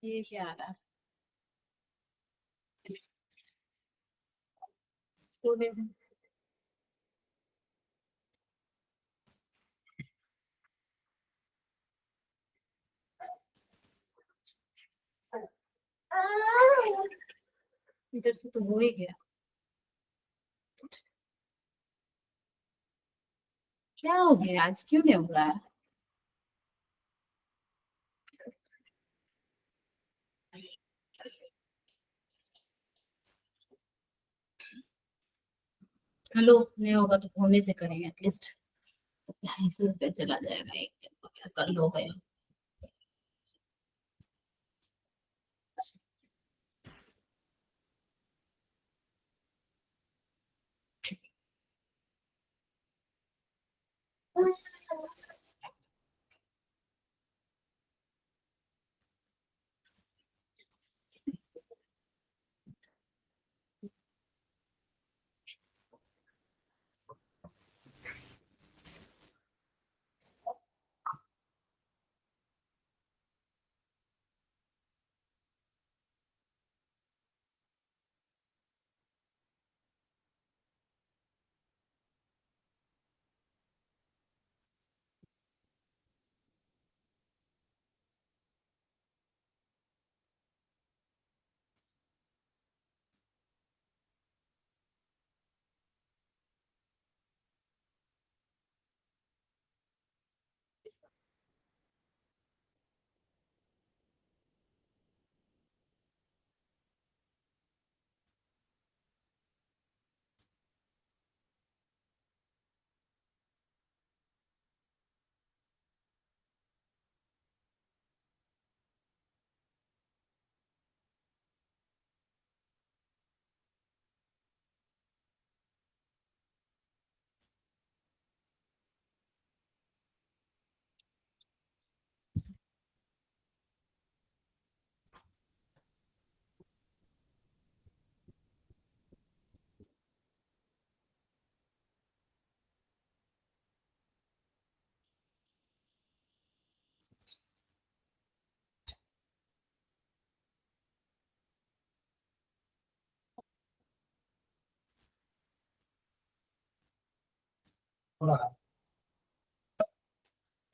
ये क्या आ रहा है? इधर से तो हो ही गया। क्या हो गया आज, क्यों नहीं हो रहा है? हेलो, नहीं होगा तो होने से करेंगे एटलीस्ट। 250 रुपये चला जाएगा एक दिन को, क्या कर लो गया।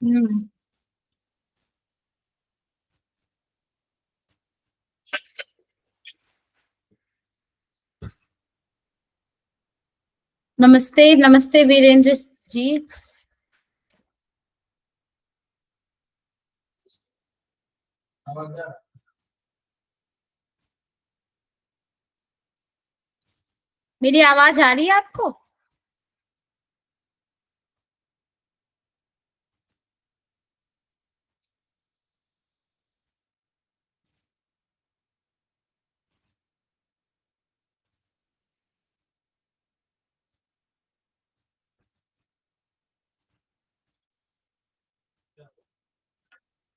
हम्म। नमस्ते नमस्ते वीरेंद्र जी। मेरी आवाज आ रही है आपको?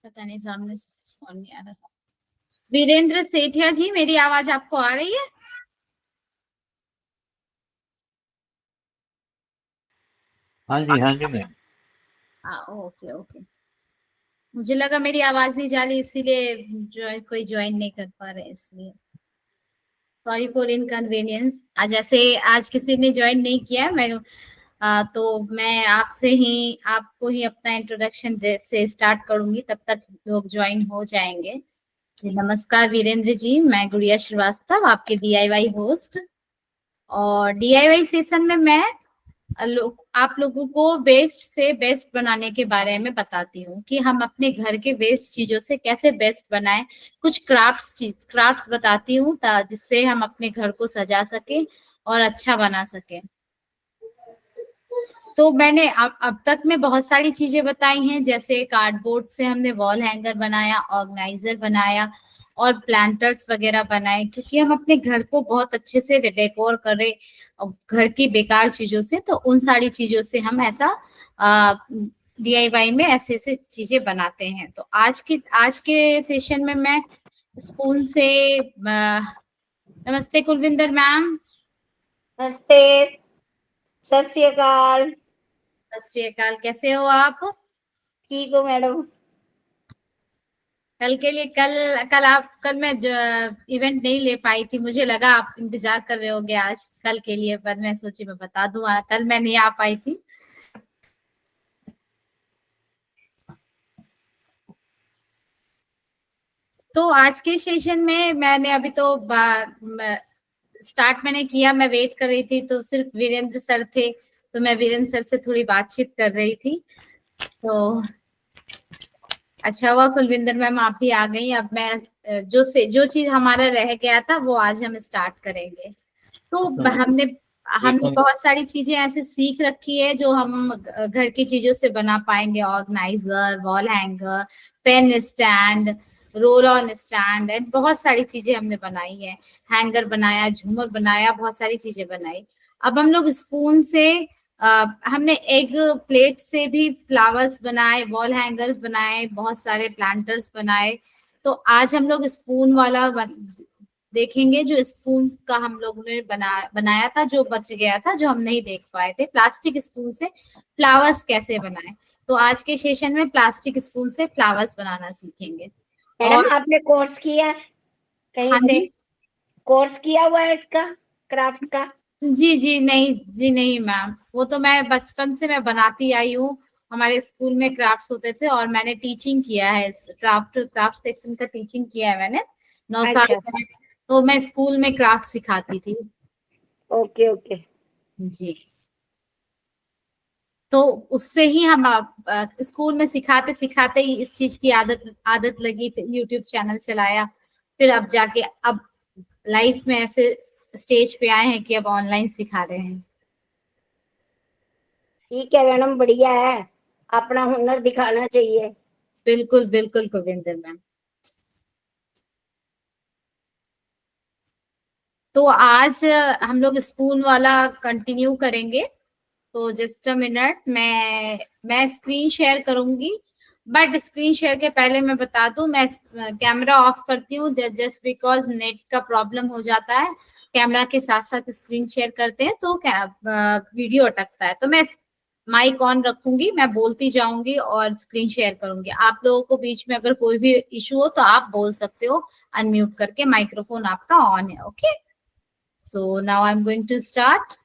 पता नहीं, सामने से फोन नहीं आ रहा। वीरेंद्र सेठिया जी, मेरी आवाज आपको आ रही है? हाँ जी मैम। Okay okay. मुझे लगा मेरी आवाज नहीं जा रही, इसीलिए कोई ज्वाइन नहीं कर पा रहे, इसलिए सॉरी फॉर इनकन्वीनियंस। आज ऐसे आज किसी ने ज्वाइन नहीं किया है, मैं तो मैं आपसे ही आपको ही अपना इंट्रोडक्शन से स्टार्ट करूंगी, तब तक लोग ज्वाइन हो जाएंगे। जी नमस्कार वीरेंद्र जी, मैं गुड़िया श्रीवास्तव, आपके डीआईवाई होस्ट। और डीआईवाई सेशन में मैं आप लोगों को वेस्ट से बेस्ट बनाने के बारे में बताती हूँ कि हम अपने घर के वेस्ट चीजों से कैसे बेस्ट बनाएं। कुछ क्राफ्ट्स बताती हूँ जिससे हम अपने घर को सजा सके और अच्छा बना सके। तो मैंने अब तक में बहुत सारी चीजें बताई हैं, जैसे कार्डबोर्ड से हमने वॉल हैंगर बनाया, ऑर्गेनाइजर बनाया और प्लांटर्स वगैरह बनाए, क्योंकि हम अपने घर को बहुत अच्छे से डेकोर करें घर की बेकार चीजों से, तो उन सारी चीजों से हम ऐसा डीआईवाई में ऐसे ऐसे चीजें बनाते हैं। तो आज के सेशन में मैं स्पून से नमस्ते कुलविंदर मैम। नमस्ते। सत श्री अकाल। सत श्री अकाल, कैसे हो आप? ठीक हो मैडम? कल के लिए कल मैं इवेंट नहीं ले पाई थी, मुझे लगा आप इंतजार कर रहे होगे आज कल के लिए, पर मैं सोची मैं बता दूं, कल मैं नहीं आ पाई थी। तो आज के सेशन में मैंने अभी तो स्टार्ट मैंने किया, मैं वेट कर रही थी, तो सिर्फ वीरेंद्र सर थे, तो मैं वीरेंद्र सर से थोड़ी बातचीत कर रही थी। तो अच्छा हुआ कुलविंदर मैम आप भी आ गई। अब मैं जो चीज हमारा रह गया था वो आज हम स्टार्ट करेंगे। तो हमने हमने बहुत सारी चीजें ऐसे सीख रखी है जो हम घर की चीजों से बना पाएंगे, organiser, wall hanger, pen stand, roll on stand, and बहुत सारी चीजें हमने बनाई है। हैंगर बनाया, झूमर बनाया, बहुत सारी चीजें बनाई। अब हम लोग स्पून से हमने एग प्लेट से भी फ्लावर्स बनाए, वॉल हैंगर्स बनाए, बहुत सारे प्लांटर्स बनाए। तो आज हम लोग स्पून वाला देखेंगे, जो स्पून का हम लोग ने बनाया था, जो बच गया था, जो हम नहीं देख पाए थे, प्लास्टिक स्पून से फ्लावर्स कैसे बनाए। तो आज के सेशन में प्लास्टिक स्पून से फ्लावर्स बनाना सीखेंगे। मैडम और आपने कोर्स किया है कहीं हाँ से? जी, कोर्स किया हुआ है इसका, क्राफ्ट का? जी नहीं, जी नहीं मैम, वो तो मैं बचपन से मैं बनाती आई हूँ। हमारे स्कूल में क्राफ्ट्स होते थे और मैंने टीचिंग किया है, क्राफ्ट सेक्शन का टीचिंग किया है मैंने 9 साल अच्छा, में। तो मैं स्कूल में क्राफ्ट सिखाती थी। Okay okay. जी, तो उससे ही हम स्कूल में सिखाते सिखाते ही इस चीज की आदत आदत लगी, फिर यूट्यूब चैनल चलाया, फिर अब जाके अब लाइफ में ऐसे स्टेज पे आए हैं कि अब ऑनलाइन सिखा रहे हैं। ठीक है मैडम, बढ़िया है, अपना हुनर दिखाना चाहिए। बिल्कुल बिल्कुल गोविंदर मैम। तो आज हम लोग स्पून वाला कंटिन्यू करेंगे। तो जस्ट अ मिनट, मैं स्क्रीन शेयर करूंगी, बट स्क्रीन शेयर के पहले मैं बता दूं, मैं कैमरा ऑफ करती हूँ जस्ट बिकॉज नेट का प्रॉब्लम हो जाता है। कैमरा के साथ साथ स्क्रीन शेयर करते हैं तो वीडियो अटकता है। तो मैं माइक ऑन रखूंगी, मैं बोलती जाऊंगी और स्क्रीन शेयर करूंगी। आप लोगों को बीच में अगर कोई भी इशू हो तो आप बोल सकते हो अनम्यूट करके, माइक्रोफोन आपका ऑन है। Okay, so now I am going to start.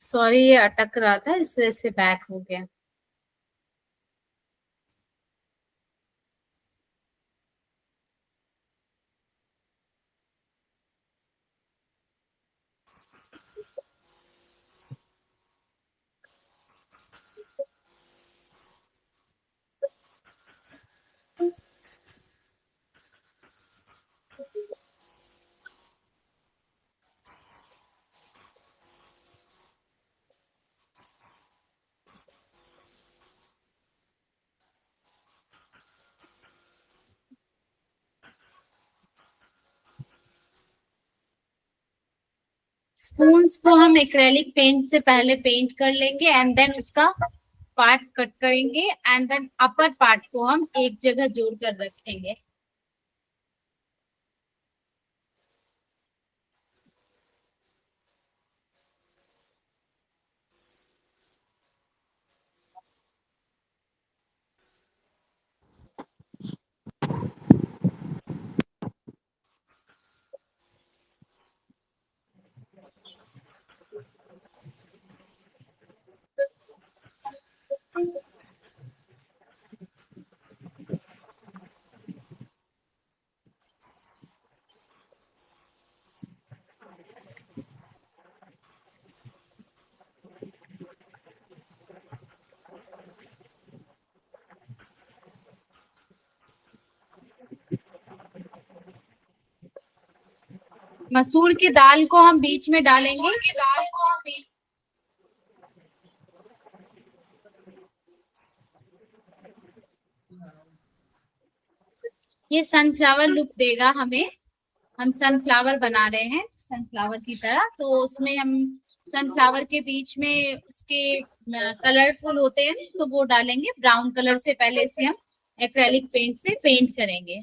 Sorry, ये अटक रहा था, इस वजह से बैक हो गया। स्पून्स को हम एक्रेलिक पेंट से पहले पेंट कर लेंगे एंड देन उसका पार्ट कट करेंगे एंड देन अपर पार्ट को हम एक जगह जोड़ कर रखेंगे। मसूर की दाल को हम बीच में डालेंगे। ये सनफ्लावर लुक देगा हमें। हम सनफ्लावर बना रहे हैं सनफ्लावर की तरह, तो उसमें हम सनफ्लावर के बीच में उसके कलरफुल होते हैं तो वो डालेंगे। ब्राउन कलर से पहले से हम एक्रेलिक पेंट से पेंट करेंगे।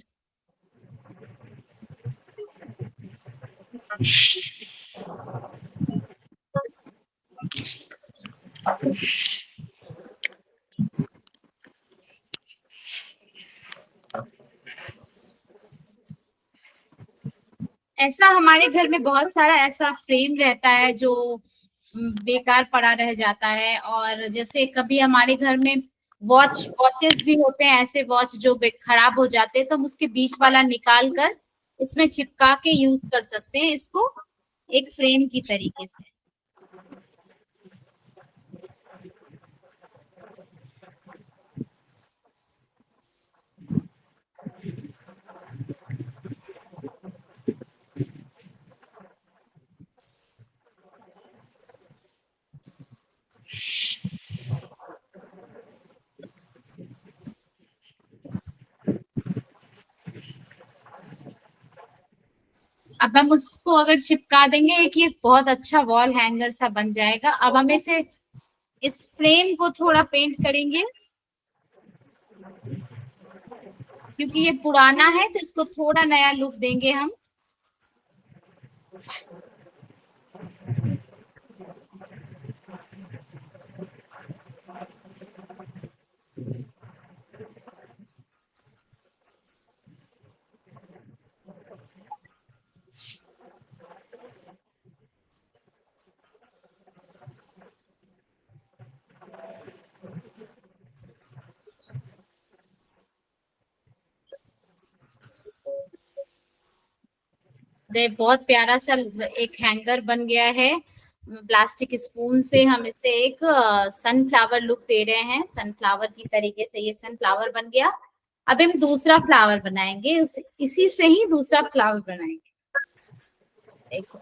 ऐसा हमारे घर में बहुत सारा ऐसा फ्रेम रहता है जो बेकार पड़ा रह जाता है। और जैसे कभी हमारे घर में वॉचेस भी होते हैं, ऐसे वॉच जो खराब हो जाते हैं, तो हम उसके बीच वाला निकाल कर उसमें चिपका के यूज कर सकते हैं इसको एक फ्रेम की तरीके से। अब हम उसको अगर चिपका देंगे कि बहुत अच्छा वॉल हैंगर सा बन जाएगा। अब हम इसे इस फ्रेम को थोड़ा पेंट करेंगे, क्योंकि ये पुराना है तो इसको थोड़ा नया लुक देंगे हम। बहुत प्यारा सा एक हैंगर बन गया है। प्लास्टिक स्पून से हम इसे एक सनफ्लावर लुक दे रहे हैं। सनफ्लावर की तरीके से ये सनफ्लावर बन गया। अब हम दूसरा फ्लावर बनाएंगे, इसी से ही दूसरा फ्लावर बनाएंगे। देखो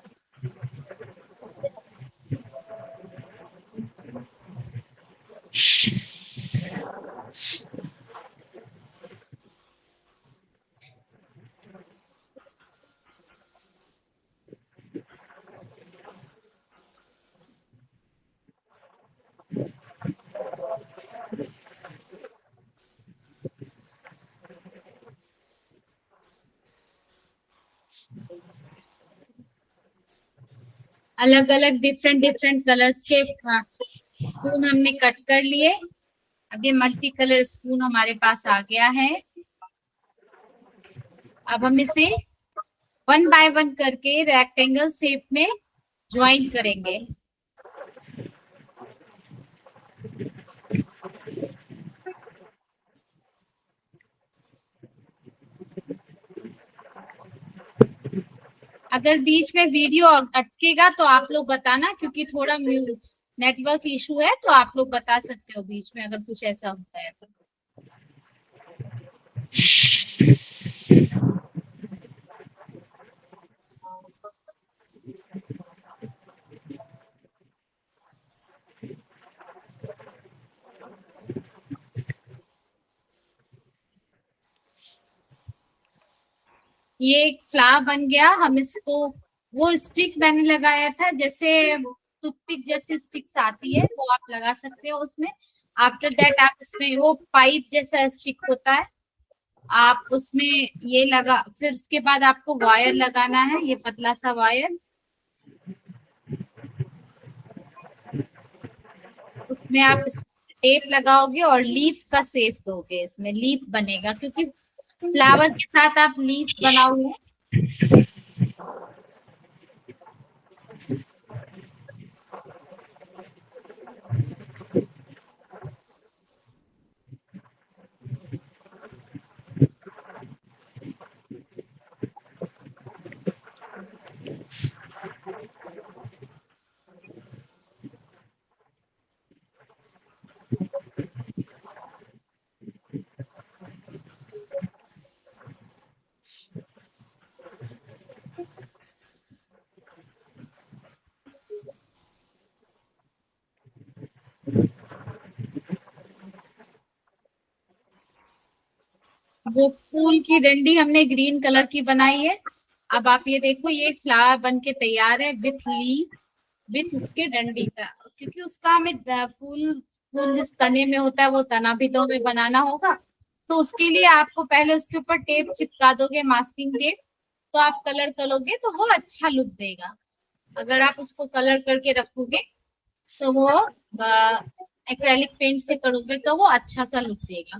अलग अलग डिफरेंट डिफरेंट कलर्स के स्पून हमने कट कर लिए। अब ये मल्टी कलर स्पून हमारे पास आ गया है। अब हम इसे वन बाय वन करके रेक्टेंगल शेप में ज्वाइन करेंगे। अगर बीच में वीडियो अटकेगा तो आप लोग बताना, क्योंकि थोड़ा नेटवर्क इशू है, तो आप लोग बता सकते हो बीच में अगर कुछ ऐसा होता है तो। ये एक फ्लावर बन गया। हम इसको, वो स्टिक मैंने लगाया था, जैसे टूथपिक जैसी स्टिक्स आती है वो आप लगा सकते हो उसमें। आफ्टर दैट आप इसमें वो पाइप जैसा स्टिक होता है, आप उसमें ये लगा, फिर उसके बाद आपको वायर लगाना है, ये पतला सा वायर। उसमें आप टेप लगाओगे और लीफ का शेप दोगे, इसमें लीफ बनेगा, क्योंकि फ्लावर के साथ आप लीफ बनाओगे। वो फूल की डंडी हमने ग्रीन कलर की बनाई है। अब आप ये देखो, ये फ्लावर बन के तैयार है विथ लीफ, विथ उसके डंडी का, क्योंकि उसका हमें फूल फूल जिस तने में होता है वो तना भी तो हमें बनाना होगा। तो उसके लिए आपको पहले उसके ऊपर टेप चिपका दोगे, मास्किंग टेप, तो आप कलर करोगे तो वो अच्छा लुक देगा। अगर आप उसको कलर करके रखोगे तो वो एक्रेलिक पेंट से करोगे तो वो अच्छा सा लुक देगा।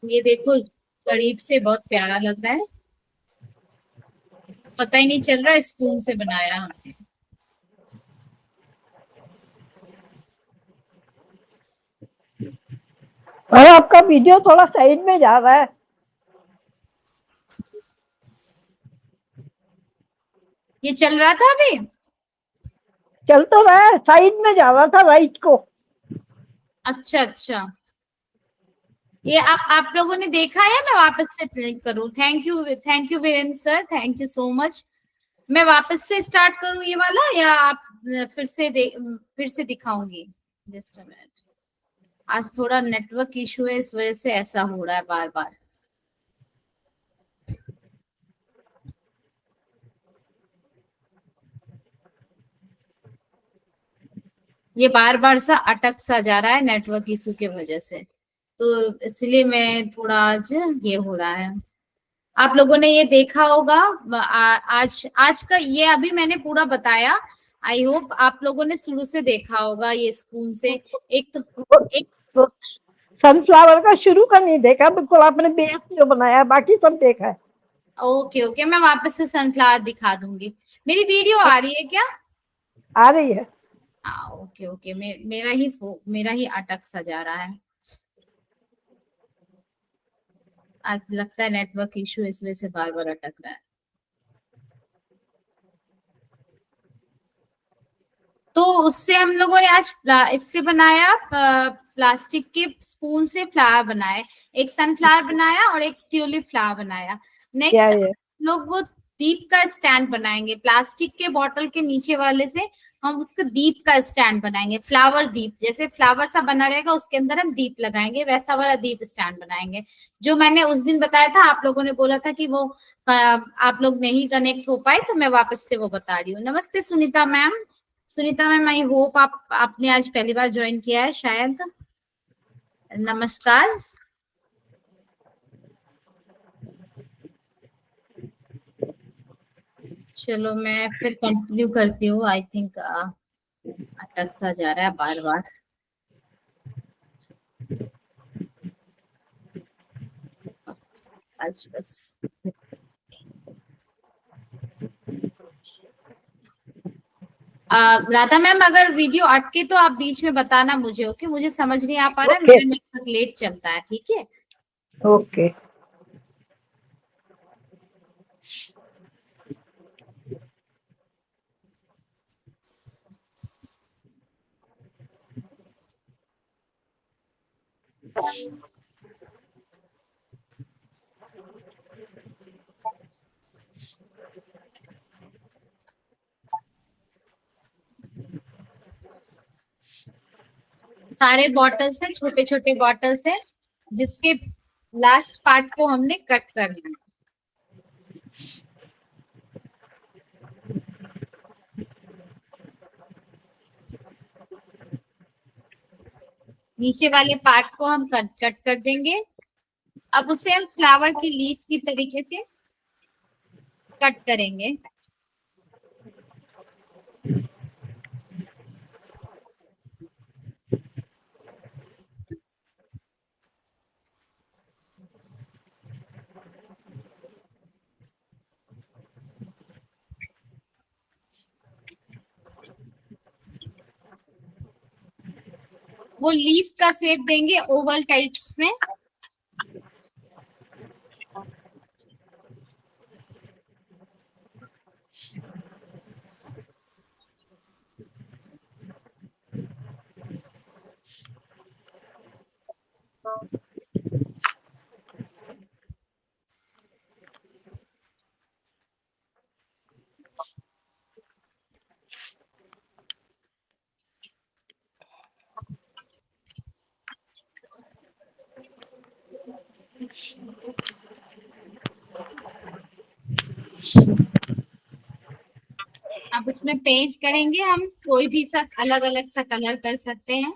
ये देखो, करीब से बहुत प्यारा लग रहा है, पता ही नहीं चल रहा स्पून से बनाया हमने। और आपका वीडियो थोड़ा साइड में जा रहा है। ये चल रहा था अभी? चल तो रहा है, साइड में जा रहा था राइट को। अच्छा अच्छा, ये आप लोगों ने देखा है? मैं वापस से प्ले करूं? Thank you Virendra sir, thank you so much. मैं वापस से स्टार्ट करूं ये वाला, या आप फिर से दिखाऊंगी? जस्ट अ मिनट, आज थोड़ा नेटवर्क इशू है, इस वजह से ऐसा हो रहा है बार बार। ये बार बार सा अटक सा जा रहा है नेटवर्क इशू के वजह से, तो इसलिए मैं थोड़ा आज ये हो रहा है। आप लोगों ने ये देखा होगा, आज आज का ये अभी मैंने पूरा बताया। आई होप आप लोगों ने शुरू से देखा होगा ये स्पून से। एक तो सनफ्लावर का शुरू का नहीं देखा, बिल्कुल आपने बेस जो बनाया है, बाकी सब देखा है। ओके ओके, मैं वापस से सनफ्लावर दिखा दूंगी। मेरी वीडियो आ रही है क्या? आ रही है। ओके ओके, मेरा ही अटक सा जा रहा है। आज लगता है नेटवर्क इशू, इस वजह से बार बार अटक रहा है। तो उससे हम लोगों ने आज इससे बनाया, प्लास्टिक के स्पून से फ्लावर बनाए। एक सनफ्लावर बनाया और एक ट्यूलिप फ्लावर बनाया। क्या नेक्स्ट है? लोग वो दीप का स्टैंड बनाएंगे, प्लास्टिक के बोतल के नीचे वाले से हम उसका दीप का स्टैंड बनाएंगे। फ्लावर दीप, जैसे फ्लावर सा बना रहेगा उसके अंदर हम दीप लगाएंगे, वैसा वाला दीप स्टैंड बनाएंगे। जो मैंने उस दिन बताया था, आप लोगों ने बोला था कि वो आप लोग नहीं कनेक्ट हो पाए, तो मैं वापस से वो बता रही हूँ। नमस्ते Sunita ma'am. Sunita ma'am, I hope आपने आज पहली बार ज्वाइन किया है शायद। नमस्कार। चलो मैं फिर कंटिन्यू करती हूँ। आई थिंक अटक सा जा रहा है बार बार। आज बस राधा मैम, अगर वीडियो अटके तो आप बीच में बताना मुझे, ओके? मुझे समझ नहीं आ पा रहा है, मेरा नेटवर्क लेट चलता है, ठीक है? ओके। सारे बॉटल्स हैं, छोटे छोटे बॉटल्स हैं, जिसके लास्ट पार्ट को हमने कट करना है। नीचे वाले पार्ट को हम कट कर देंगे। अब उसे हम फ्लावर की लीफ की तरीके से कट करेंगे। वो लीफ का शेप देंगे ओवल टाइप्स में। इसमें पेंट करेंगे, हम कोई भी सा अलग अलग सा कलर कर सकते हैं।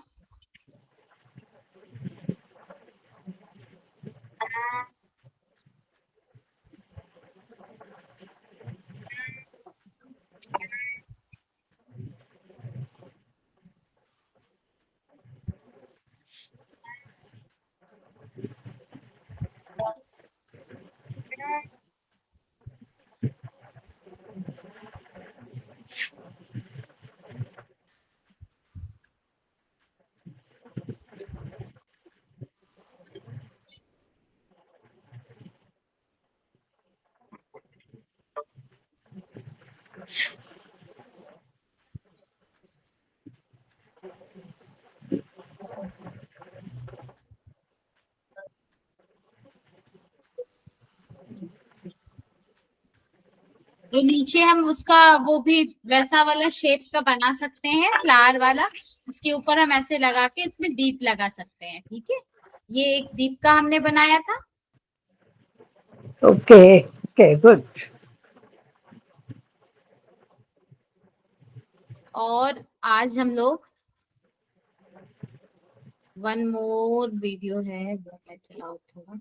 तो नीचे हम उसका वो भी वैसा वाला शेप का बना सकते हैं, फ्लावर वाला। इसके ऊपर हम ऐसे लगा के इसमें दीप लगा सकते हैं। ठीक है, ये एक दीप का हमने बनाया था। Okay okay good. और आज हम लोग वन मोर वीडियो है, वो मैं चलाऊं थोड़ा।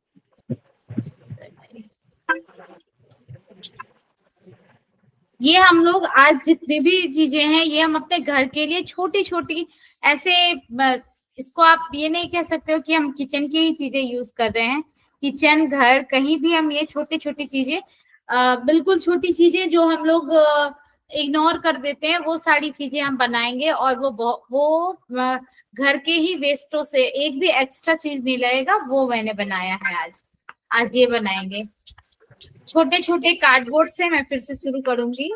ये हम लोग आज जितनी भी चीजें हैं ये हम अपने घर के लिए छोटी छोटी ऐसे इसको आप ये नहीं कह सकते हो कि हम किचन की ही चीजें यूज कर रहे हैं। किचन, घर, कहीं भी हम ये छोटी छोटी चीजें, बिल्कुल छोटी चीजें जो हम लोग इग्नोर कर देते हैं, वो सारी चीजें हम बनाएंगे। और वो घर के ही वेस्टों से एक भी एक्स्ट्रा चीज नहीं लगेगा, वो मैंने बनाया है आज ये बनाएंगे। छोटे छोटे कार्डबोर्ड से मैं फिर से शुरू करूंगी।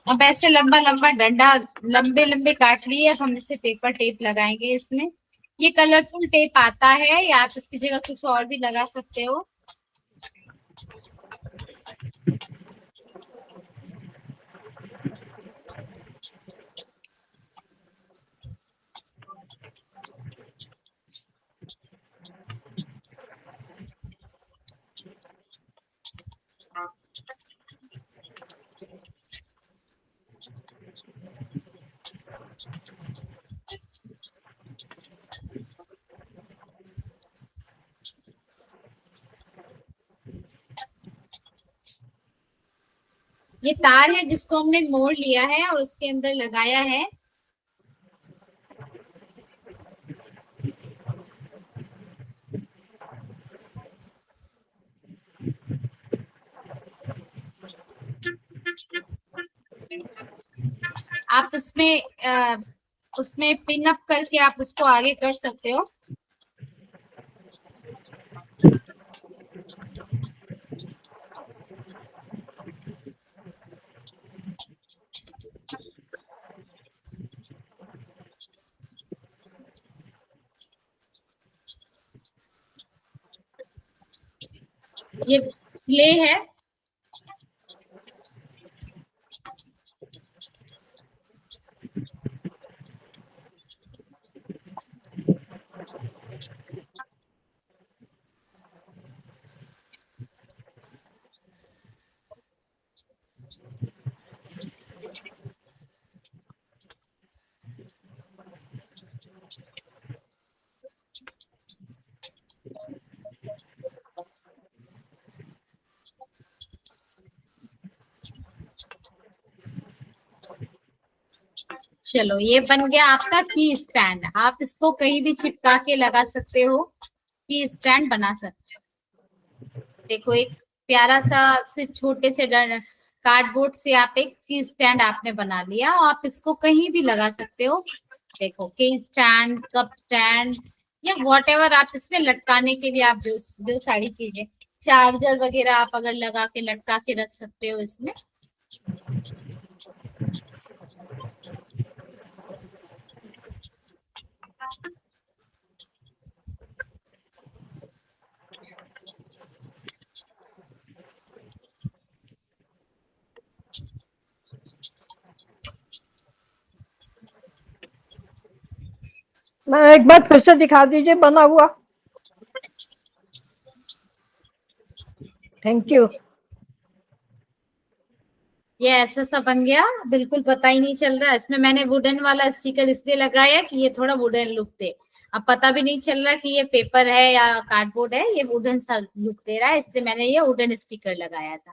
अब ऐसे लंबा लंबा डंडा लंबे लंबे काट लिए। अब हम इसे पेपर टेप लगाएंगे इसमें। ये कलरफुल टेप आता है, या आप इसकी जगह कुछ और भी लगा सकते हो। ये तार है जिसको हमने मोड़ लिया है और उसके अंदर लगाया है। आप उसमें पिन अप करके आप उसको आगे कर सकते हो। ये प्ले है। चलो, ये बन गया आपका की स्टैंड। आप इसको कहीं भी चिपका के लगा सकते हो, की स्टैंड बना सकते हो। देखो, एक प्यारा सा सिर्फ छोटे से कार्डबोर्ड से आप एक की स्टैंड आपने बना लिया, और आप इसको कहीं भी लगा सकते हो। देखो, की स्टैंड, कप स्टैंड, या व्हाटएवर आप इसमें लटकाने के लिए आप जो सारी चीजें, चार्जर वगैरह आप अगर लगा के लटका के रख सकते हो इसमें। मैं एक बार फिर से दिखा दीजिए बना हुआ। Thank you. ये ऐसा सा बन गया, बिल्कुल पता ही नहीं चल रहा। इसमें मैंने वुडन वाला स्टिकर इसलिए लगाया कि ये थोड़ा वुडन लुक दे। अब पता भी नहीं चल रहा कि ये पेपर है या कार्डबोर्ड है, ये वुडन सा लुक दे रहा है, इसलिए मैंने ये वुडन स्टिकर लगाया था।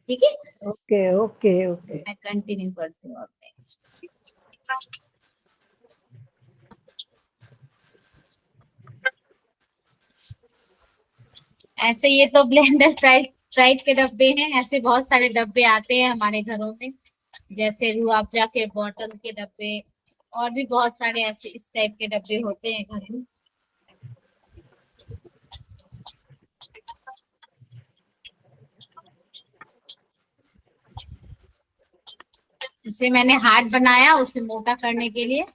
ठीक है, ओके ओके ओके। मैं कंटिन्यू करती हूँ अब नेक्स्ट। ऐसे ये तो ब्लेंडर स्प्राइट के डब्बे हैं। ऐसे बहुत सारे डब्बे आते हैं हमारे घरों में, जैसे रूह अफ़ज़ा के बॉटल के डब्बे, और भी बहुत सारे ऐसे इस टाइप के डब्बे होते हैं घर में। इसे मैंने हार्ट बनाया उसे मोटा करने के लिए।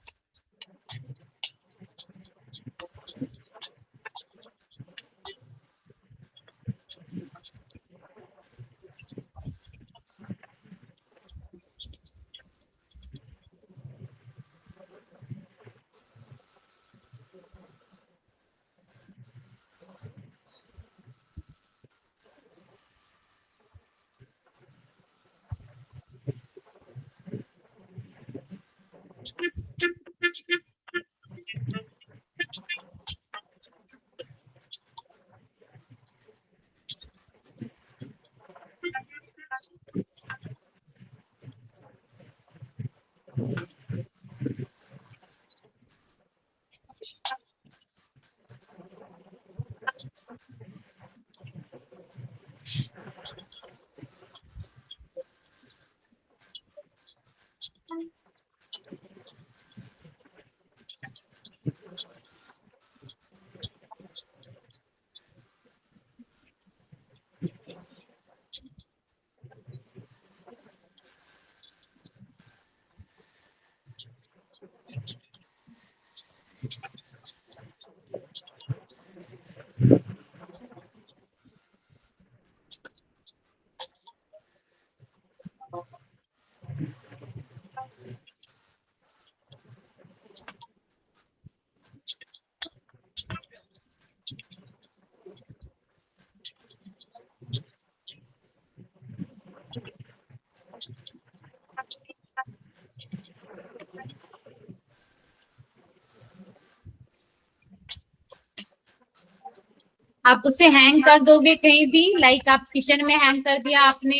आप उसे हैंग कर दोगे कहीं भी, लाइक आप किचन में हैंग कर दिया आपने,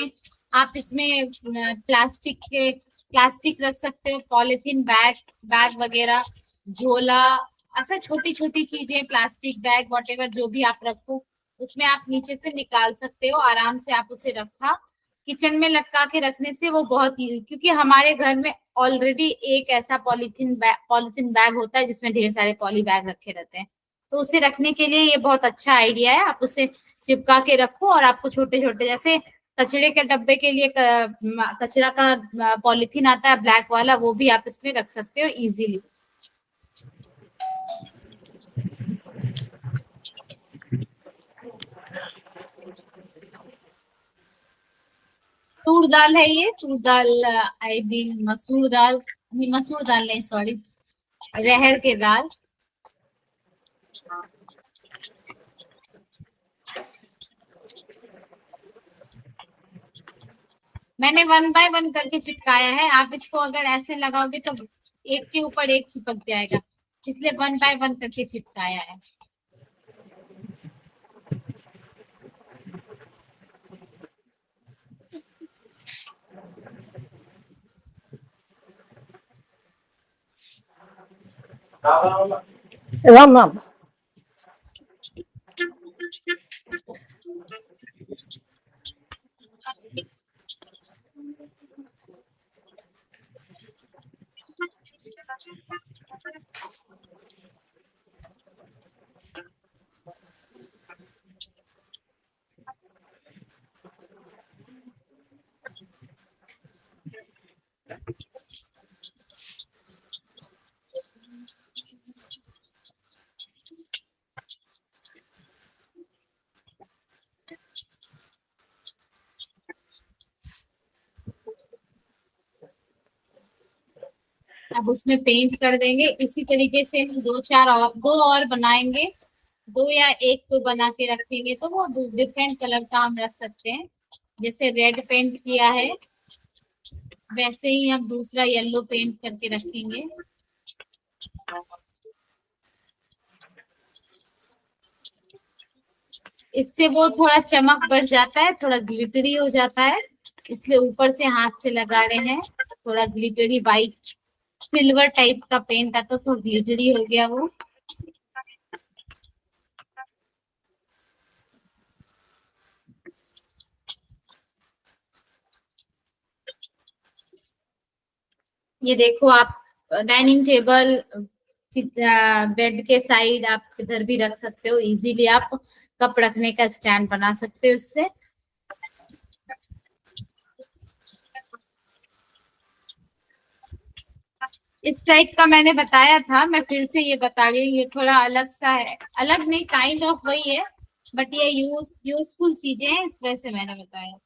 आप इसमें प्लास्टिक रख सकते हो, पॉलिथीन बैग वगैरह, झोला, अच्छा छोटी छोटी चीजें, प्लास्टिक बैग वॉटेवर जो भी आप रखो, उसमें आप नीचे से निकाल सकते हो आराम से। आप उसे रखा किचन में लटका के रखने से वो बहुत ही, क्योंकि हमारे घर में ऑलरेडी एक ऐसा पॉलिथीन बैग होता है जिसमें ढेर सारे पॉली बैग रखे रहते हैं, तो उसे रखने के लिए ये बहुत अच्छा आइडिया है। आप उसे चिपका के रखो और आपको छोटे छोटे, जैसे कचड़े के डब्बे के लिए कचरा का पॉलिथीन आता है ब्लैक वाला, वो भी आप इसमें रख सकते हो इजीली। तूर दाल है ये, तूर दाल, आई मीन मसूर दाल, मसूर दाल नहीं सॉरी, रहर के दाल। मैंने 1 बाय 1 करके चिपकाया है, आप इसको अगर ऐसे लगाओगे तो एक के ऊपर एक चिपक जाएगा, इसलिए 1 बाय 1 करके चिपकाया है। राम राम। अब उसमें पेंट कर देंगे। इसी तरीके से हम दो और बनाएंगे, 2 या 1 को बना के रखेंगे तो वो डिफरेंट कलर का हम रख सकते हैं। जैसे रेड पेंट किया है वैसे ही हम दूसरा येलो पेंट करके रखेंगे। इससे वो थोड़ा चमक बढ़ जाता है, थोड़ा ग्लिटरी हो जाता है, इसलिए ऊपर से हाथ से लगा रहे हैं। थोड़ा ग्लिटरी वाइट सिल्वर टाइप का पेंट आता तो ग्लिटरी हो गया वो। ये देखो आप डाइनिंग टेबल, बेड के साइड आप इधर भी रख सकते हो। इजीली आप कप रखने का स्टैंड बना सकते हो इससे। इस टाइप का मैंने बताया था, मैं फिर से ये बता रही हूँ। ये थोड़ा अलग सा है, अलग नहीं, काइंड ऑफ वही है, बट ये यूजफुल चीजें हैं, इस वजह से मैंने बताया।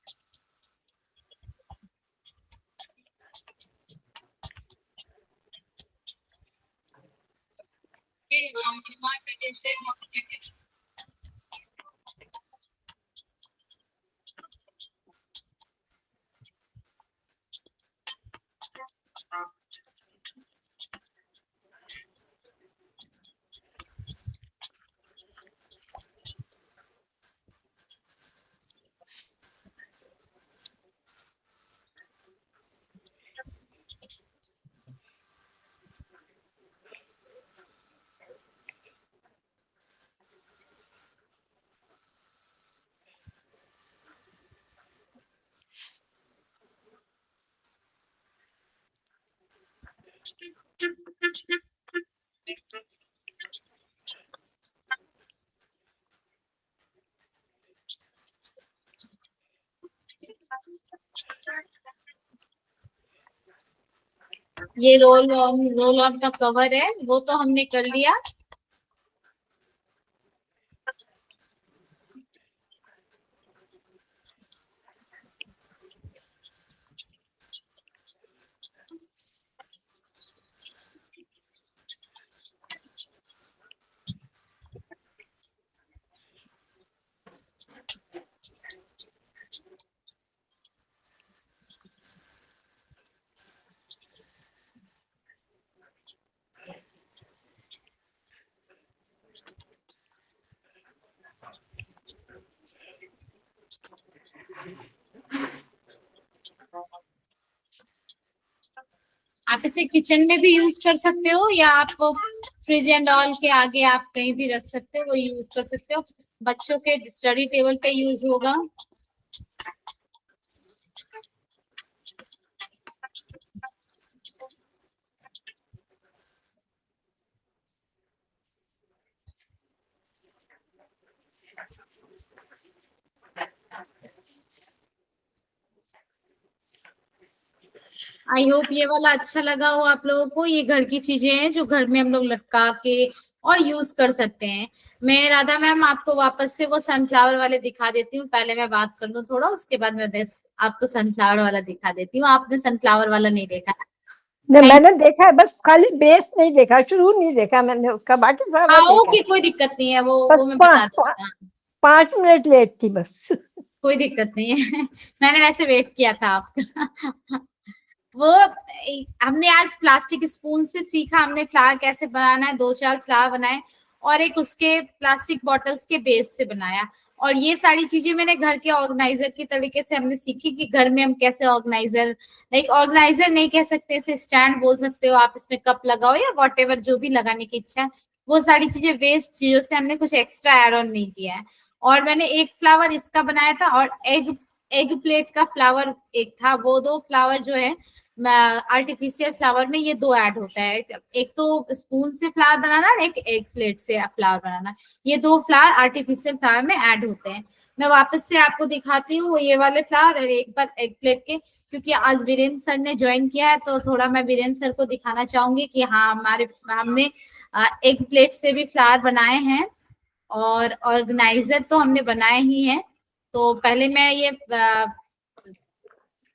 ये रोल ऑन का कवर है, वो तो हमने कर लिया। आप इसे किचन में भी यूज कर सकते हो, या आप फ्रिज एंड ऑल के आगे आप कहीं भी रख सकते हो, वो यूज कर सकते हो। बच्चों के स्टडी टेबल पे यूज होगा। आई होप ये वाला अच्छा लगा हो आप लोगों को। ये घर की चीजें हैं जो घर में हम लोग लटका के और यूज कर सकते हैं। मैं राधा मैम आपको वापस से वो सनफ्लावर वाले दिखा देती हूँ। पहले मैं बात कर लूँ थोड़ा, उसके बाद मैं आपको सनफ्लावर वाला दिखा देती हूँ। आपने सनफ्लावर वाला नहीं देखा? नहीं, मैंने देखा है, बस खाली बेस नहीं देखा, शुरू नहीं देखा मैंने उसका, बाकी सारा हाँ देखा। ओके, कोई दिक्कत नहीं है, बस वो मैं बता देती हूँ। 5 मिनट लेट थी बस। कोई दिक्कत नहीं है। मैंने वैसे वेट किया था आपका। वो हमने आज प्लास्टिक स्पून से सीखा, हमने फ्लावर कैसे बनाना है, 2-4 फ्लावर बनाए और एक उसके प्लास्टिक बॉटल्स के बेस से बनाया। और ये सारी चीजें मैंने घर के ऑर्गेनाइजर की तरीके से हमने सीखी कि घर में हम कैसे ऑर्गेनाइजर नहीं कह सकते, इसे स्टैंड बोल सकते हो आप। इसमें कप लगाओ या वॉट जो भी लगाने की इच्छा है, वो सारी चीजें वेस्ट चीजों से हमने कुछ एक्स्ट्रा एड ऑन नहीं किया है। और मैंने एक फ्लावर इसका बनाया था, और एग प्लेट का फ्लावर एक था। वो 2 फ्लावर जो है आर्टिफिशियल फ्लावर में, ये 2 ऐड होता है। एक तो स्पून से फ्लावर बनाना और एक एग प्लेट से फ्लावर बनाना। ये 2 फ्लावर आर्टिफिशियल फ्लावर में ऐड होते हैं। मैं वापस से आपको दिखाती हूँ ये वाले फ्लावर और एक बार एग प्लेट के, क्योंकि आज वीरेंद्र सर ने ज्वाइन किया है तो थोड़ा मैं वीरेंद्र सर को दिखाना चाहूंगी कि हाँ हमने एग प्लेट से भी फ्लावर बनाए हैं और ऑर्गेनाइजर तो हमने बनाए ही हैं। तो पहले मैं ये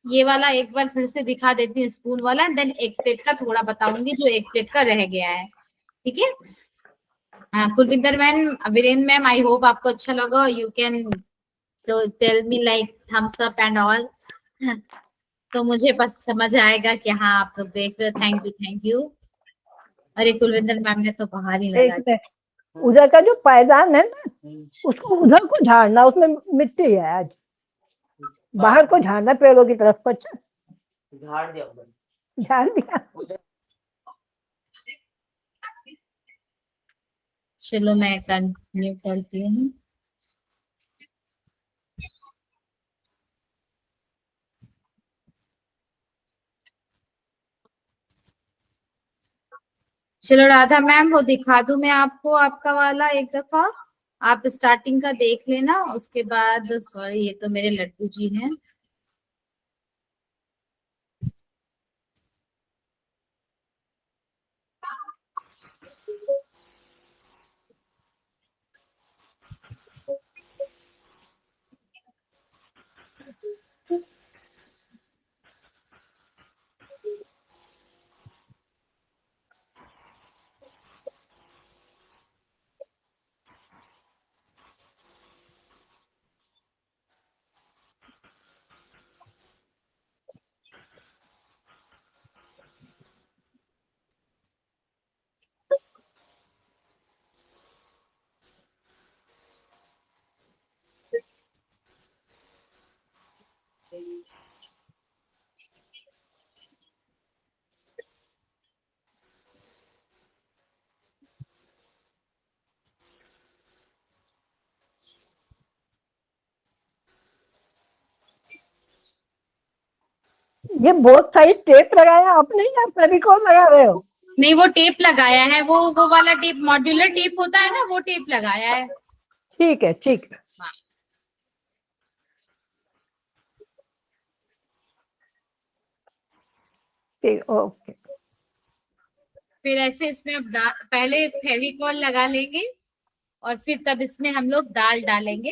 ये वाला एक बार फिर से दिखा देती हूँ, स्पून वाला, देन एक प्लेट का थोड़ा बताऊंगी जो एक प्लेट का रह गया है, ठीक है। हाँ, Kulwinder ma'am, Virendra ma'am, I hope आपको अच्छा लगा। यू कैन तो tell me like thumbs up and all, तो मुझे बस समझ आएगा कि हाँ आप लोग देख रहे हो। Thank you, thank you. अरे कुलविंदर मैम ने तो बाहर ही एक लगा मिनट, उधर का जो पायदान है ना, उसको उधर को झाड़ना, उसमें मिट्टी है आज, बाहर को झाड़ना पेड़ों की तरफ को। अच्छा, झाड़ दिया उधर। झाड़ दिया। चलो मैं कंटिन्यू करती हूँ। चलो राधा मैम, वो दिखा दूं मैं आपको आपका वाला एक दफा, आप स्टार्टिंग का देख लेना, उसके बाद, सॉरी ये तो मेरे लड्डू जी हैं। ये बहुत सारी टेप लगाया आपने या फेविकोल लगा रहे हो? नहीं, वो टेप लगाया है, वो वाला टेप, मॉड्यूलर टेप होता है ना, वो टेप लगाया है। ठीक है, ठीक है। हाँ। ठीक, ओके। फिर ऐसे इसमें अब पहले फेविकॉल लगा लेंगे और फिर तब इसमें हम लोग दाल डालेंगे,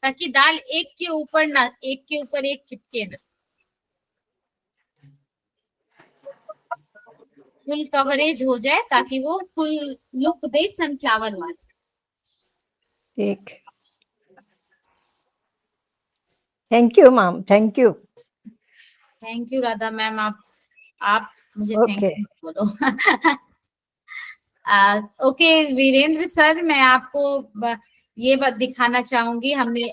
ताकि दाल एक के ऊपर ना, एक के ऊपर एक चिपके ना, फुल कवरेज हो जाए, ताकि वो फुल लुक दे सनफ्लावर वाला। ठीक, thank you ma'am, thank you. Thank you Radha ma'am, आप मुझे थैंक ओके। यू बोलो। ओके वीरेंद्र सर, मैं आपको ये बात दिखाना चाहूंगी, हमने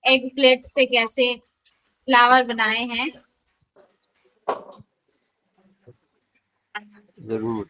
एग प्लेट से कैसे फ्लावर बनाए हैं। जरूर।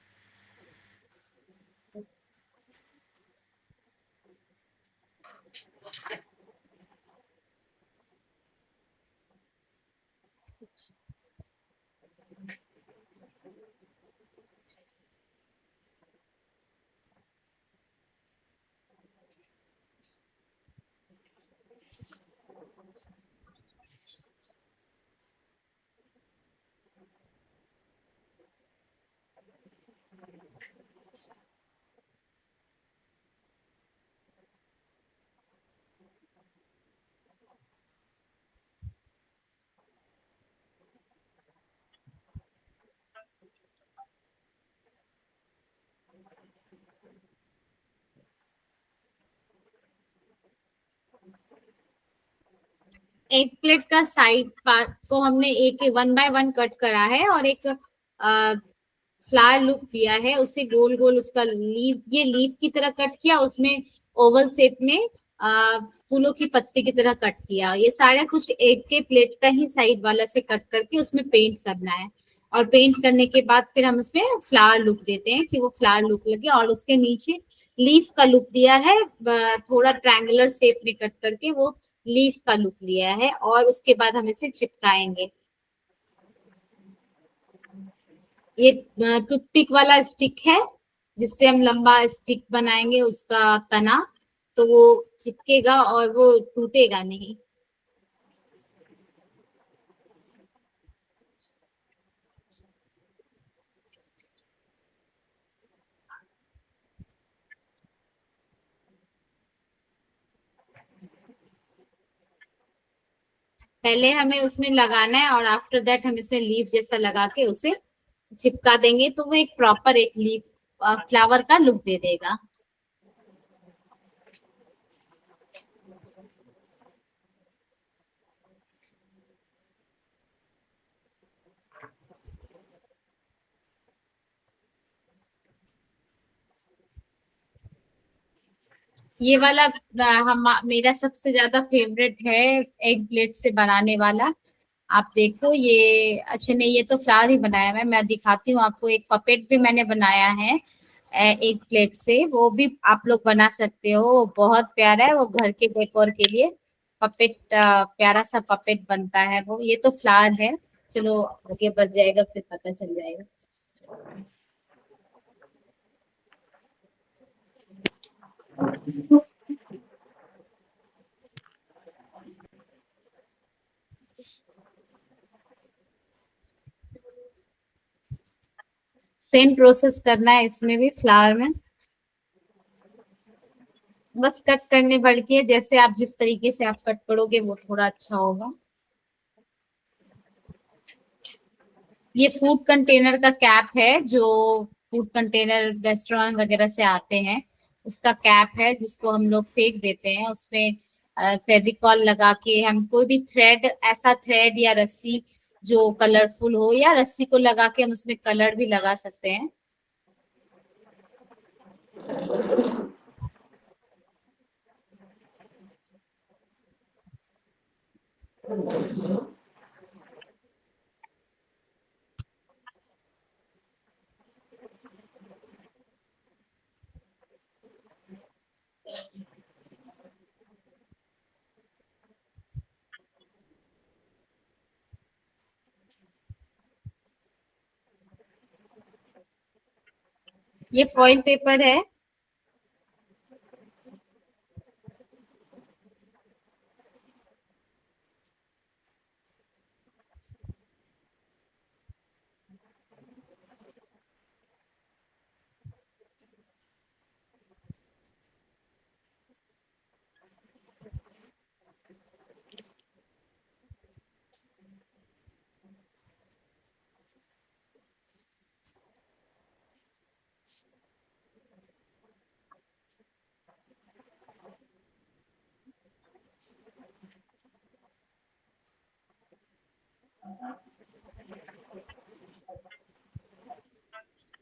एक प्लेट का साइड पार्ट को हमने एक 1 बाय 1 कट करा है, और एक फ्लावर लुक दिया है, उसे गोल गोल उसका लीव, ये लीव की तरह कट किया, उसमें ओवल शेप में फूलों की पत्ती की तरह कट किया। ये सारा कुछ एक के प्लेट का ही साइड वाला से कट करके उसमें पेंट करना है, और पेंट करने के बाद फिर हम उसमें फ्लावर लुक देते हैं कि वो फ्लावर लुक लगे, और उसके नीचे लीफ का लुक दिया है, थोड़ा ट्रायंगुलर शेप में कट करके वो लीफ का लुक लिया है, और उसके बाद हम इसे चिपकाएंगे। ये टूथपिक वाला स्टिक है, जिससे हम लंबा स्टिक बनाएंगे, उसका तना, तो वो चिपकेगा और वो टूटेगा नहीं। पहले हमें उसमें लगाना है और आफ्टर दैट हम इसमें लीफ जैसा लगा के उसे चिपका देंगे, तो वो एक प्रॉपर एक लीफ फ्लावर का लुक दे देगा। ये वाला हम मेरा सबसे ज्यादा फेवरेट है, एग प्लेट से बनाने वाला। आप देखो ये, अच्छा नहीं ये तो फ्लावर ही बनाया मैं दिखाती हूँ आपको। एक पपेट भी मैंने बनाया है एक प्लेट से, वो भी आप लोग बना सकते हो, वो बहुत प्यारा है, वो घर के डेकोर के लिए पपेट, प्यारा सा पपेट बनता है वो। ये तो फ्लावर है, चलो आगे बढ़ जाएगा फिर पता चल जाएगा। सेम प्रोसेस करना है इसमें भी, फ्लावर में बस कट करने बल्कि है, जैसे आप जिस तरीके से आप कट करोगे वो थोड़ा अच्छा होगा। ये फूड कंटेनर का कैप है, जो फूड कंटेनर रेस्टोरेंट वगैरह से आते हैं, उसका कैप है जिसको हम लोग फेंक देते हैं। उसमें फेविकॉल लगा के हम कोई भी थ्रेड, ऐसा थ्रेड या रस्सी जो कलरफुल हो, या रस्सी को लगा के हम उसमें कलर भी लगा सकते हैं। ये फॉइल पेपर है।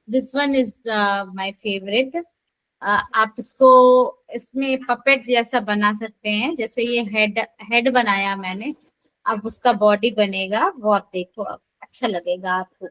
This one is my favourite. आप इसको, इसमें पपेट जैसा बना सकते हैं, जैसे ये हेड हेड बनाया मैंने, अब उसका बॉडी बनेगा, वो आप देखो, अब अच्छा लगेगा आपको।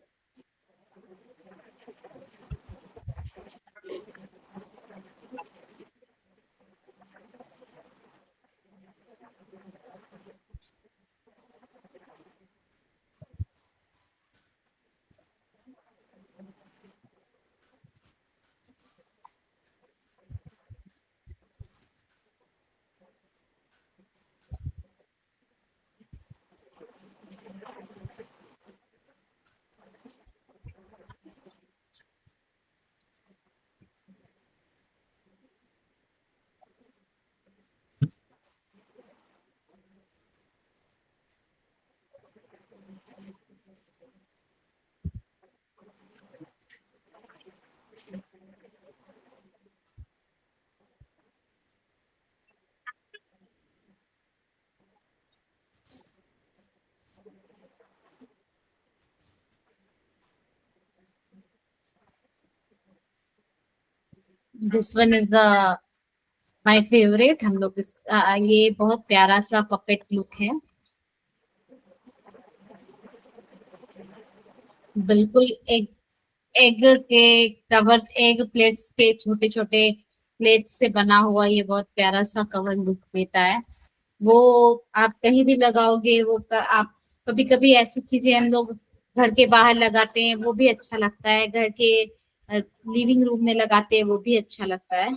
This one is the my favourite. हम लोग ये बहुत प्यारा सा पपेट लुक है, बिल्कुल एग, एग के कवर, एग प्लेट्स के छोटे छोटे प्लेट से बना हुआ, ये बहुत प्यारा सा कवर लुक देता है। वो आप कहीं भी लगाओगे, वो आप कभी कभी ऐसी चीजें हम लोग घर के बाहर लगाते हैं, वो भी अच्छा लगता है, घर के लिविंग रूम में लगाते हैं, वो भी अच्छा लगता है।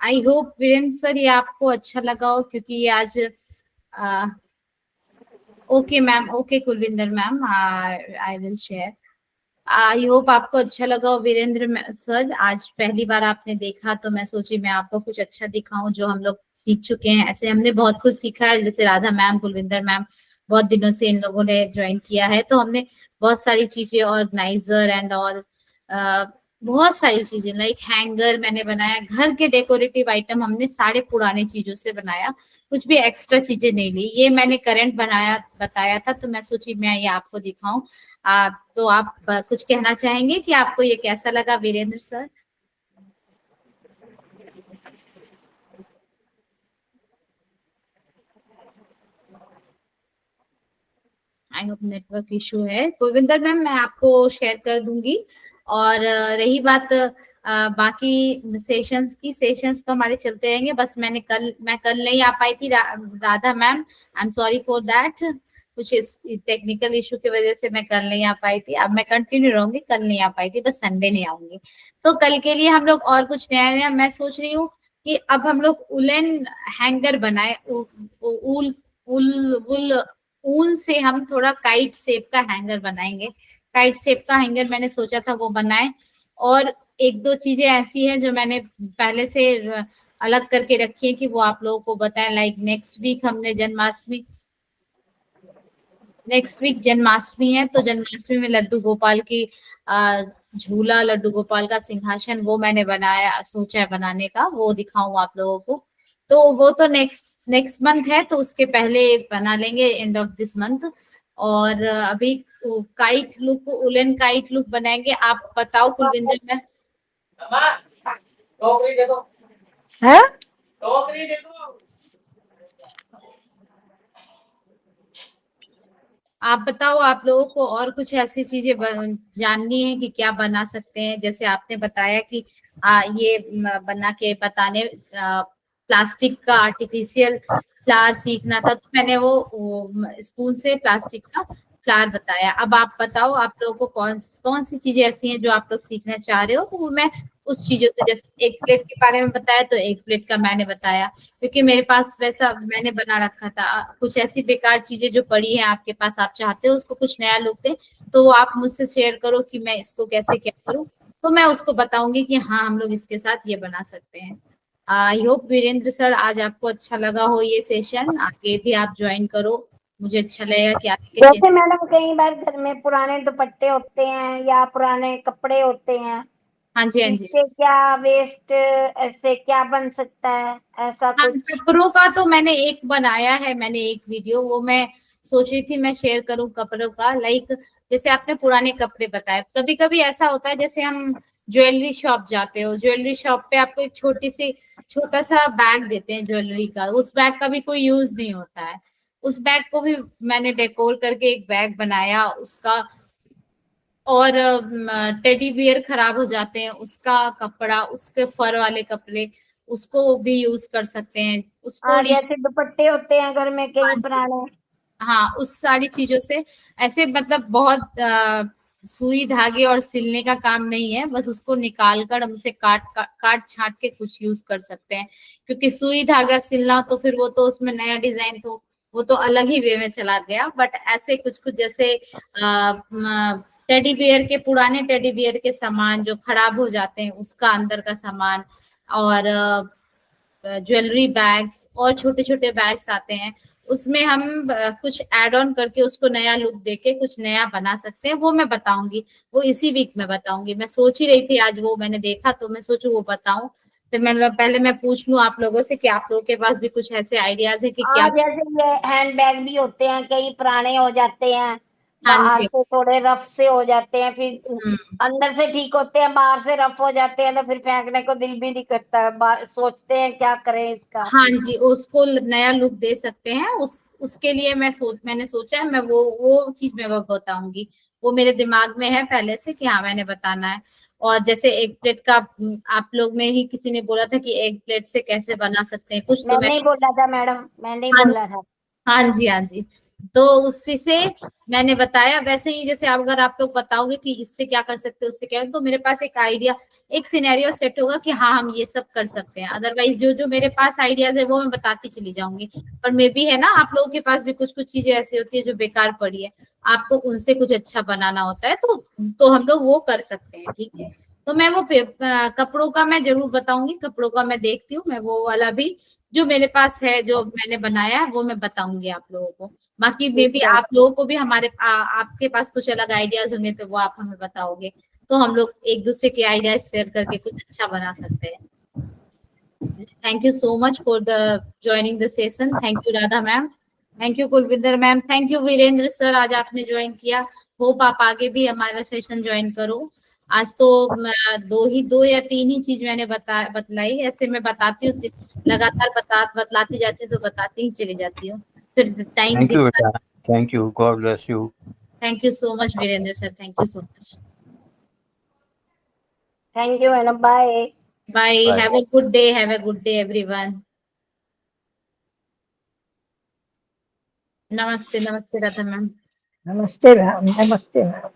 आई होप वीरेंद्र सर ये आपको अच्छा लगा हो, क्योंकि ये आज okay ma'am, okay Kulwinder ma'am, I will share. I hope आपको अच्छा लगा हो वीरेंद्र सर। आज पहली बार आपने देखा तो मैं सोची मैं आपको कुछ अच्छा दिखाऊं जो हम लोग सीख चुके हैं। ऐसे हमने बहुत कुछ सीखा है, जैसे राधा मैम, कुलविंदर मैम, बहुत दिनों से इन लोगों ने ज्वाइन किया है, तो हमने बहुत सारी चीजें, ऑर्गेनाइजर एंड ऑल, बहुत सारी चीजें लाइक हैंगर मैंने बनाया, घर के डेकोरेटिव आइटम हमने सारे पुराने चीजों से बनाया, कुछ भी एक्स्ट्रा चीजें नहीं ली। ये मैंने करंट बताया था, तो मैं सोची मैं ये आपको दिखाऊं। तो आप कुछ कहना चाहेंगे कि आपको ये कैसा लगा Virendra sir? I hope network issue है। कुलविंदर मैम मैं आपको शेयर कर दूंगी। और रही बात बाकी सेशंस की, सेशंस तो हमारे चलते रहेंगे। बस मैं कल नहीं आ पाई थी Radha ma'am, I am sorry for that. कुछ इस टेक्निकल इशू की वजह से मैं कल नहीं आ पाई थी। अब मैं कंटिन्यू रहूंगी, कल नहीं आ पाई थी, बस संडे नहीं आऊंगी। तो कल के लिए हम लोग और कुछ नया नया, मैं सोच रही हूँ कि अब हम लोग उलन हैंगर बनाए, ऊल वुल ऊन से हम थोड़ा काइट शेप का हैंगर बनाएंगे। काइट शेप का हैंगर मैंने सोचा था वो बनाए। और एक दो चीजें ऐसी हैं जो मैंने पहले से अलग करके रखी है कि वो आप लोगों को बताएं। लाइक नेक्स्ट वीक जन्माष्टमी है, तो जन्माष्टमी में लड्डू गोपाल की झूला, लड्डू गोपाल का सिंहासन, वो मैंने सोचा है बनाने का, वो दिखाऊं आप लोगों को। तो वो तो नेक्स्ट मंथ है, तो उसके पहले बना लेंगे, एंड ऑफ दिस मंथ। और अभी काइट लुक, उलन काइट लुक बनाएंगे। आप बताओ कुलविंदर मैम। अम्मा, टोकरी दे दो, है टोकरी दे दो। आप बताओ, आप लोगों को और कुछ ऐसी चीजें जाननी है कि क्या बना सकते हैं? जैसे आपने बताया कि ये बना के बताने, प्लास्टिक का आर्टिफिशियल फ्लावर सीखना था, तो मैंने वो स्पून से प्लास्टिक का फ्लावर बताया। अब आप बताओ, आप लोगों को कौन सी चीजें ऐसी हैं जो आप लोग सीखना चाह रहे हो, तो वो मैं उस चीजों से, जैसे एक प्लेट के बारे में बताया तो एक प्लेट का मैंने बताया, क्योंकि मेरे पास वैसा मैंने बना रखा था। कुछ ऐसी बेकार चीजें जो पड़ी हैं आपके पास, आप चाहते हो उसको कुछ नया लुक दे, तो आप मुझसे शेयर करो कि मैं इसको कैसे क्या करूं, तो मैं उसको बताऊंगी कि हाँ हम लोग इसके साथ ये बना सकते हैं। आई होप वीरेंद्र सर आज आपको अच्छा लगा हो ये सेशन, आगे भी आप ज्वाइन करो, मुझे अच्छा लगेगा कि आगे के जैसे मैडम कई बार घर में पुराने दुपट्टे होते हैं या पुराने कपड़े होते हैं, हाँ जी, हाँ जी। इससे क्या वेस्ट, ऐसे क्या बन सकता है, ऐसा हाँ, कुछ? कपड़ों का तो मैंने एक बनाया है, मैंने एक वीडियो, वो मैं सोच रही थी मैं शेयर करूं कपड़ों का। लाइक जैसे आपने पुराने कपड़े बताए, कभी कभी ऐसा होता है जैसे हम ज्वेलरी शॉप जाते हो, ज्वेलरी शॉप पे आपको एक छोटा सा बैग देते हैं ज्वेलरी का, उस बैग का भी कोई यूज नहीं होता है। उस बैग को भी मैंने डेकोर करके एक बैग बनाया उसका। और टेडी बियर खराब हो जाते हैं, उसका कपड़ा, उसके फर वाले कपड़े, उसको भी यूज कर सकते हैं, उसको जैसे दुपट्टे होते हैं घर में कई पुराने। हाँ, उस सारी चीजों से ऐसे मतलब बहुत सुई धागे और सिलने का काम नहीं है, बस उसको निकाल कर हम उसे काट छाट के कुछ यूज कर सकते हैं। क्योंकि सुई धागा सिलना तो फिर वो तो उसमें नया डिजाइन तो वो तो अलग ही वे में चला गया। बट ऐसे कुछ कुछ जैसे टेडी बियर के, पुराने टेडी बियर के सामान जो खराब हो जाते हैं उसका अंदर का सामान, और ज्वेलरी बैग्स और छोटे छोटे बैग्स आते हैं, उसमें हम कुछ एड ऑन करके उसको नया लुक देके कुछ नया बना सकते हैं। वो मैं बताऊंगी, वो इसी वीक में बताऊंगी। मैं सोच ही रही थी आज, वो मैंने देखा तो मैं सोचू वो बताऊं। फिर पहले मैं पूछ लूं आप लोगों से कि आप लोगों के पास भी कुछ ऐसे आइडियाज है कि क्या। हाँ, जैसे ये हैंड बैग भी होते हैं, कई पुराने हो जाते हैं, हाँ बाहर जी। से थोड़े रफ से हो जाते हैं, फिर अंदर से ठीक होते हैं, बाहर से रफ हो जाते हैं, तो फिर फेंकने को दिल भी नहीं करता है, सोचते हैं क्या करें इसका। हाँ जी, उसको नया लुक दे सकते हैं। उसके लिए मैंने सोचा है, मैं वो चीज मैं वो बताऊंगी। वो मेरे दिमाग में है पहले से कि हाँ मैंने बताना है। और जैसे एग प्लेट का, आप लोग में ही किसी ने बोला था कि एग प्लेट से कैसे बना सकते हैं कुछ, तो मैंने ही बोला था मैडम, मैंने ही हाँ बोला जी, था। हाँ जी, हाँ जी। तो उसी से मैंने बताया। वैसे ही जैसे अगर आप लोग बताओगे कि इससे क्या कर सकते हैं, उससे क्या, तो मेरे पास एक आइडिया, एक सिनेरियो सेट होगा कि हाँ हम ये सब कर सकते हैं। अदरवाइज जो जो मेरे पास आइडियाज है वो मैं बताती चली जाऊंगी। पर मे भी है ना, आप लोगों के पास भी कुछ कुछ चीजें ऐसी होती है जो बेकार पड़ी है, आपको उनसे कुछ अच्छा बनाना होता है, तो हम लोग वो कर सकते हैं। ठीक है, तो मैं वो कपड़ों का मैं जरूर बताऊंगी। कपड़ों का मैं देखती हूँ, मैं वो वाला भी जो मेरे पास है, जो मैंने बनाया है, वो मैं बताऊंगी आप लोगों को। बाकी मे भी आप लोगों को भी आपके पास कुछ अलग आइडियाज होंगे तो वो आप हमें बताओगे, तो हम लोग एक दूसरे के आइडियाज शेयर करके कुछ अच्छा बना सकते हैं। Thank you so much for the joining the session. Thank you Radha ma'am, thank you Kulwinder ma'am, thank you Virendra sir, आज आपने ज्वाइन किया। होप आप आगे भी हमारा सेशन ज्वाइन करो। आज तो दो या तीन ही चीज मैंने बतलाई। ऐसे मैं बताती हूँ, लगातार बतलाती जाती हूँ, तो बताती ही चली जाती हूँ, फिर टाइम थैंक यू दिखता। बेटा, thank you, God bless you. Thank you so much Virendra sir, thank you so much. Thank you madam, bye. Bye, Bye. Have a good day, have a good day everyone. Namaste, namaste Radha ma'am. Namaste ma'am, namaste ma'am.